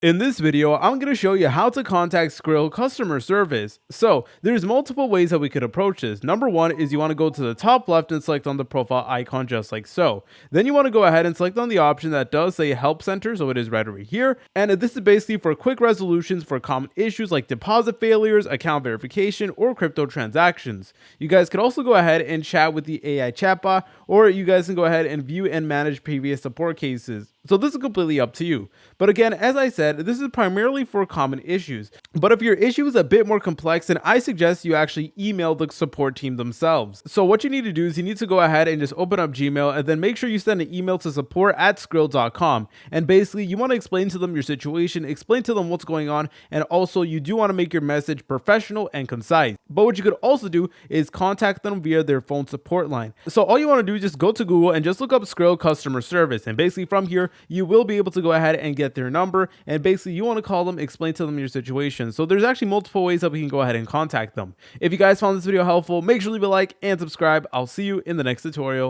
In this video, I'm going to show you how to contact Skrill customer service. So there's multiple ways that we could approach this. Number one is you want to go to the top left and select on the profile icon just like so. Then you want to go ahead and select on the option that does say help center, so it is right over here. And this is basically for quick resolutions for common issues like deposit failures, account verification, or crypto transactions. You guys could also go ahead and chat with the AI chatbot, or you guys can go ahead and view and manage previous support cases. So this is completely up to you. But again, as I said, this is primarily for common issues. But if your issue is a bit more complex, then I suggest you actually email the support team themselves. So what you need to do is you need to go ahead and just open up Gmail and then make sure you send an email to support@skrill.com. And basically you want to explain to them your situation, explain to them what's going on, and also you do want to make your message professional and concise. But what you could also do is contact them via their phone support line. So all you want to do is just go to Google and just look up Skrill customer service. And basically from here, you will be able to go ahead and get their number, and basically you want to call them, explain to them your situation. So there's actually multiple ways that we can go ahead and contact them. If you guys found this video helpful, make sure to leave a like and subscribe. I'll see you in the next tutorial.